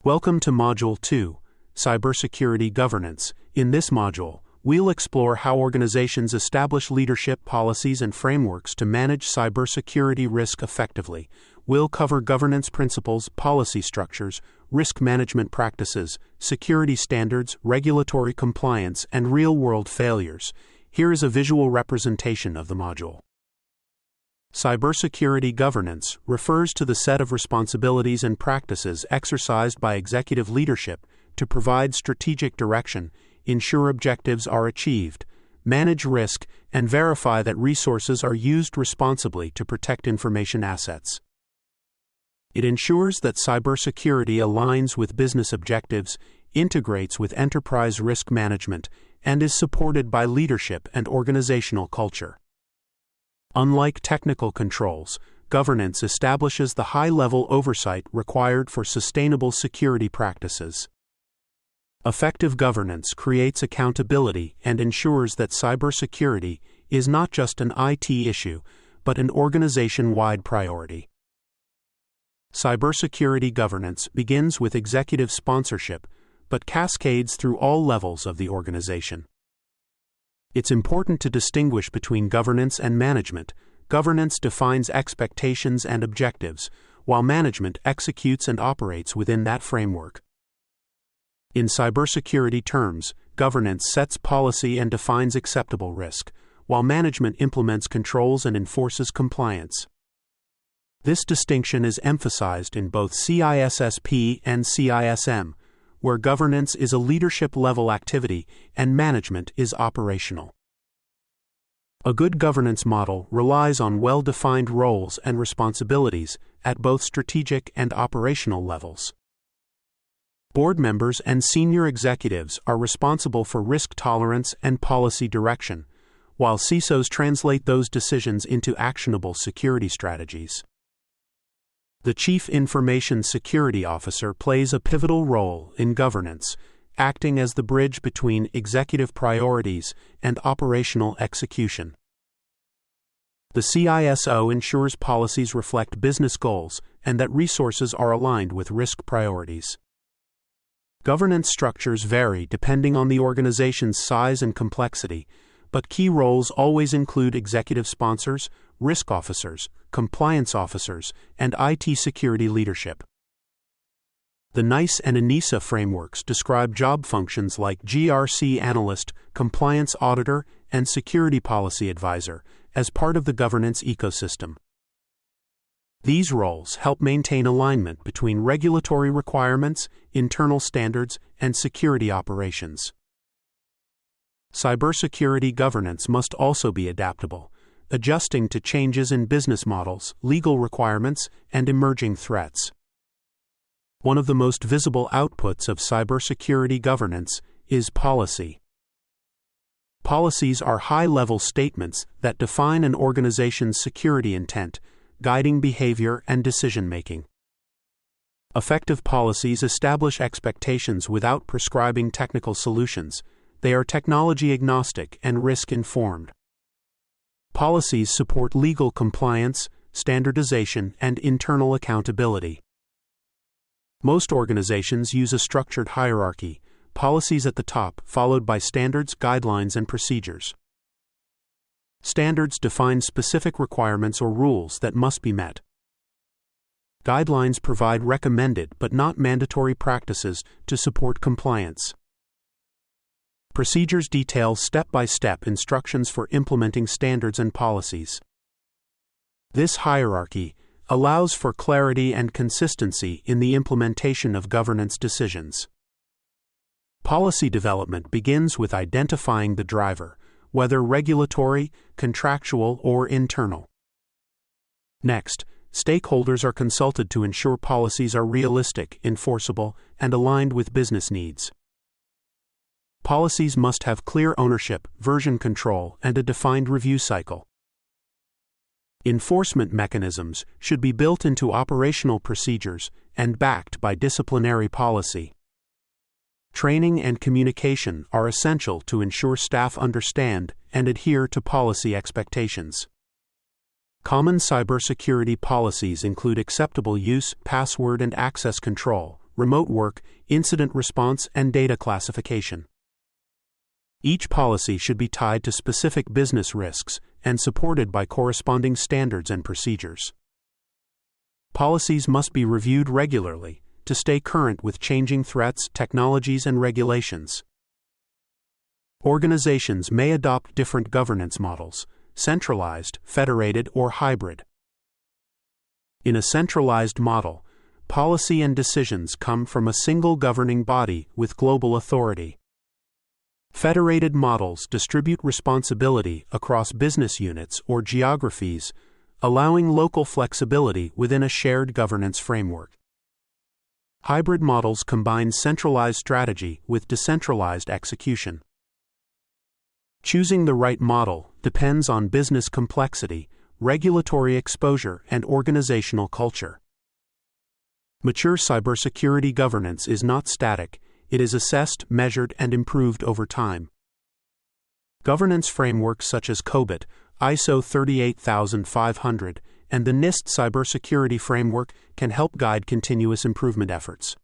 Welcome to Module 2, Cybersecurity Governance. In this module, we'll explore how organizations establish leadership policies and frameworks to manage cybersecurity risk effectively. We'll cover governance principles, policy structures, risk management practices, security standards, regulatory compliance, and real-world failures. Here is a visual representation of the module. Cybersecurity governance refers to the set of responsibilities and practices exercised by executive leadership to provide strategic direction, ensure objectives are achieved, manage risk, and verify that resources are used responsibly to protect information assets. It ensures that cybersecurity aligns with business objectives, integrates with enterprise risk management, and is supported by leadership and organizational culture. Unlike technical controls, governance establishes the high-level oversight required for sustainable security practices. Effective governance creates accountability and ensures that cybersecurity is not just an IT issue, but an organization-wide priority. Cybersecurity governance begins with executive sponsorship, but cascades through all levels of the organization. It's important to distinguish between governance and management. Governance defines expectations and objectives, while management executes and operates within that framework. In cybersecurity terms, governance sets policy and defines acceptable risk, while management implements controls and enforces compliance. This distinction is emphasized in both CISSP and CISM, where governance is a leadership-level activity and management is operational. A good governance model relies on well-defined roles and responsibilities at both strategic and operational levels. Board members and senior executives are responsible for risk tolerance and policy direction, while CISOs translate those decisions into actionable security strategies. The Chief Information Security Officer plays a pivotal role in governance, acting as the bridge between executive priorities and operational execution. The CISO ensures policies reflect business goals and that resources are aligned with risk priorities. Governance structures vary depending on the organization's size and complexity, but key roles always include executive sponsors, risk officers, compliance officers, and IT security leadership. The NIST and NIST frameworks describe job functions like GRC analyst, compliance auditor, and security policy advisor as part of the governance ecosystem. These roles help maintain alignment between regulatory requirements, internal standards, and security operations. Cybersecurity governance must also be adaptable, adjusting to changes in business models, legal requirements, and emerging threats. One of the most visible outputs of cybersecurity governance is policy. Policies are high-level statements that define an organization's security intent, guiding behavior and decision-making. Effective policies establish expectations without prescribing technical solutions. They are technology-agnostic and risk-informed. Policies support legal compliance, standardization, and internal accountability. Most organizations use a structured hierarchy, policies at the top, followed by standards, guidelines, and procedures. Standards define specific requirements or rules that must be met. Guidelines provide recommended but not mandatory practices to support compliance. Procedures detail step-by-step instructions for implementing standards and policies. This hierarchy allows for clarity and consistency in the implementation of governance decisions. Policy development begins with identifying the driver, whether regulatory, contractual, or internal. Next, stakeholders are consulted to ensure policies are realistic, enforceable, and aligned with business needs. Policies must have clear ownership, version control, and a defined review cycle. Enforcement mechanisms should be built into operational procedures and backed by disciplinary policy. Training and communication are essential to ensure staff understand and adhere to policy expectations. Common cybersecurity policies include acceptable use, password and access control, remote work, incident response, and data classification. Each policy should be tied to specific business risks and supported by corresponding standards and procedures. Policies must be reviewed regularly to stay current with changing threats, technologies, and regulations. Organizations may adopt different governance models: centralized, federated, or hybrid. In a centralized model, policy and decisions come from a single governing body with global authority. Federated models distribute responsibility across business units or geographies, allowing local flexibility within a shared governance framework. Hybrid models combine centralized strategy with decentralized execution. Choosing the right model depends on business complexity, regulatory exposure, and organizational culture. Mature cybersecurity governance is not static. It is assessed, measured, and improved over time. Governance frameworks such as COBIT, ISO 38500, and the NIST Cybersecurity Framework can help guide continuous improvement efforts.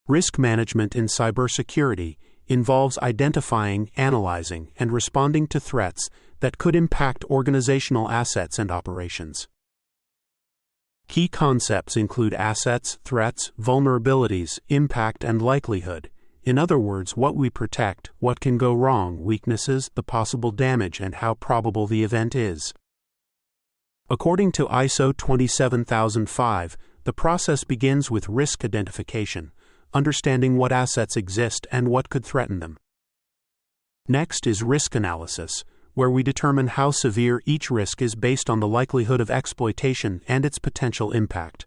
Risk management in cybersecurity involves identifying, analyzing, and responding to threats that could impact organizational assets and operations. Key concepts include assets, threats, vulnerabilities, impact, and likelihood. In other words, what we protect, what can go wrong, weaknesses, the possible damage, and how probable the event is. According to ISO 27005, the process begins with risk identification, understanding what assets exist and what could threaten them. Next is risk analysis, where we determine how severe each risk is based on the likelihood of exploitation and its potential impact.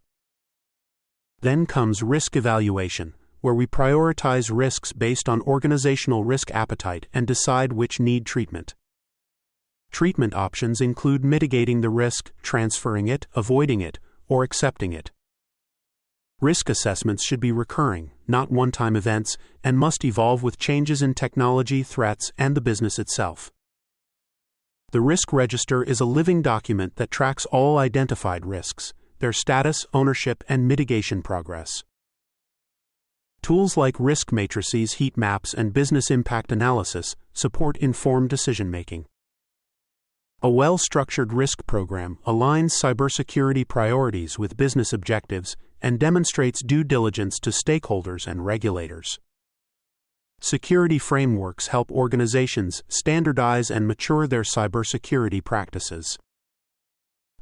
Then comes risk evaluation, where we prioritize risks based on organizational risk appetite and decide which need treatment. Treatment options include mitigating the risk, transferring it, avoiding it, or accepting it. Risk assessments should be recurring, not one-time events, and must evolve with changes in technology, threats, and the business itself. The risk register is a living document that tracks all identified risks, their status, ownership, and mitigation progress. Tools like risk matrices, heat maps, and business impact analysis support informed decision-making. A well-structured risk program aligns cybersecurity priorities with business objectives and demonstrates due diligence to stakeholders and regulators. Security frameworks help organizations standardize and mature their cybersecurity practices.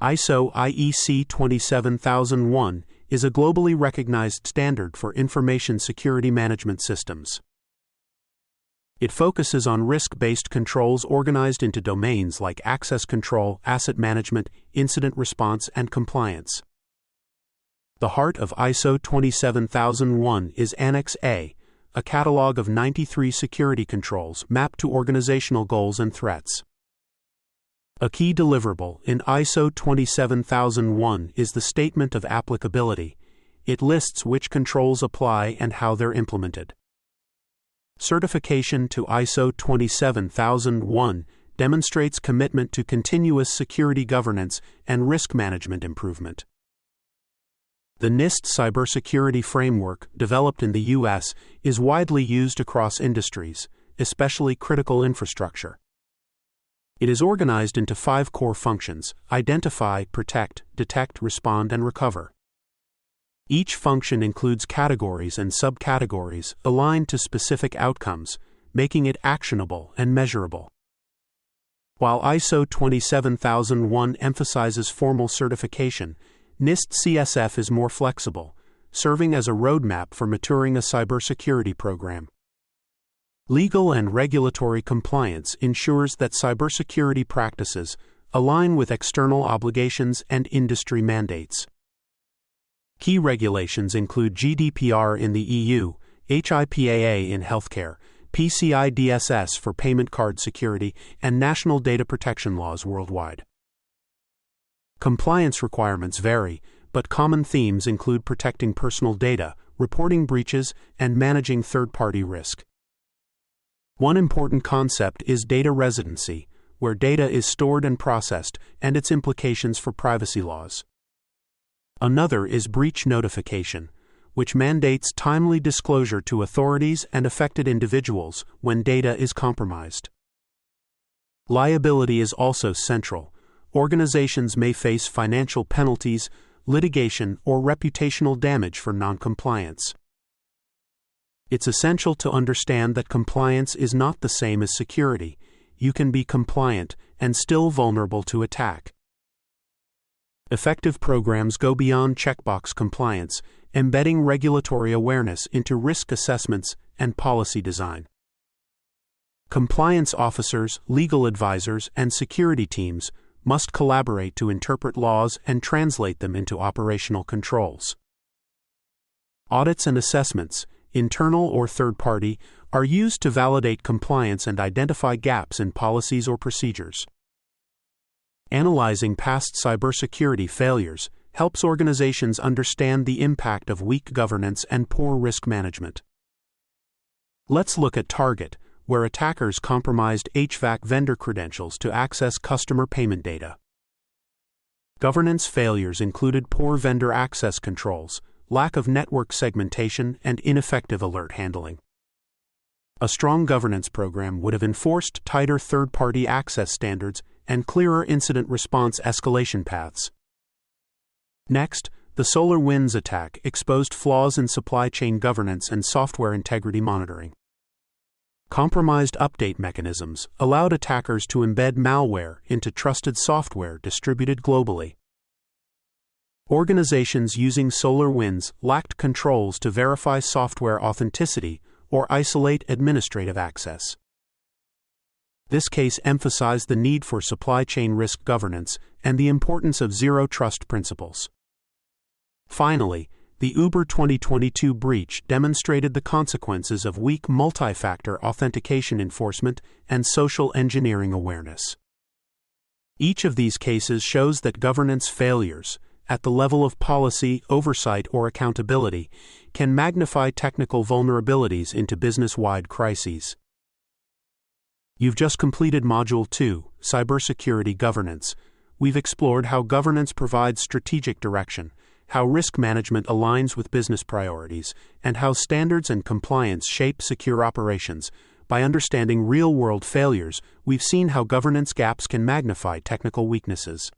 ISO/IEC 27001 is a globally recognized standard for information security management systems. It focuses on risk-based controls organized into domains like access control, asset management, incident response, and compliance. The heart of ISO 27001 is Annex A, a catalog of 93 security controls mapped to organizational goals and threats. A key deliverable in ISO 27001 is the Statement of Applicability. It lists which controls apply and how they're implemented. Certification to ISO 27001 demonstrates commitment to continuous security governance and risk management improvement. The NIST Cybersecurity Framework, developed in the U.S., is widely used across industries, especially critical infrastructure. It is organized into 5 core functions: identify, protect, detect, respond, and recover. Each function includes categories and subcategories aligned to specific outcomes, making it actionable and measurable. While ISO 27001 emphasizes formal certification, NIST CSF is more flexible, serving as a roadmap for maturing a cybersecurity program. Legal and regulatory compliance ensures that cybersecurity practices align with external obligations and industry mandates. Key regulations include GDPR in the EU, HIPAA in healthcare, PCI-DSS for payment card security, and national data protection laws worldwide. Compliance requirements vary, but common themes include protecting personal data, reporting breaches, and managing third-party risk. One important concept is data residency, where data is stored and processed, and its implications for privacy laws. Another is breach notification, which mandates timely disclosure to authorities and affected individuals when data is compromised. Liability is also central. Organizations may face financial penalties, litigation, or reputational damage for noncompliance. It's essential to understand that compliance is not the same as security. You can be compliant and still vulnerable to attack. Effective programs go beyond checkbox compliance, embedding regulatory awareness into risk assessments and policy design. Compliance officers, legal advisors, and security teams must collaborate to interpret laws and translate them into operational controls. Audits and assessments, internal or third-party, are used to validate compliance and identify gaps in policies or procedures. Analyzing past cybersecurity failures helps organizations understand the impact of weak governance and poor risk management. Let's look at Target, where attackers compromised HVAC vendor credentials to access customer payment data. Governance failures included poor vendor access controls, lack of network segmentation, and ineffective alert handling. A strong governance program would have enforced tighter third-party access standards and clearer incident response escalation paths. Next, the SolarWinds attack exposed flaws in supply chain governance and software integrity monitoring. Compromised update mechanisms allowed attackers to embed malware into trusted software distributed globally. Organizations using SolarWinds lacked controls to verify software authenticity or isolate administrative access. This case emphasized the need for supply chain risk governance and the importance of zero trust principles. Finally, the Uber 2022 breach demonstrated the consequences of weak multi-factor authentication enforcement and social engineering awareness. Each of these cases shows that governance failures, at the level of policy, oversight, or accountability, can magnify technical vulnerabilities into business-wide crises. You've just completed Module 2, Cybersecurity Governance. We've explored how governance provides strategic direction, how risk management aligns with business priorities, and how standards and compliance shape secure operations. By understanding real-world failures, we've seen how governance gaps can magnify technical weaknesses.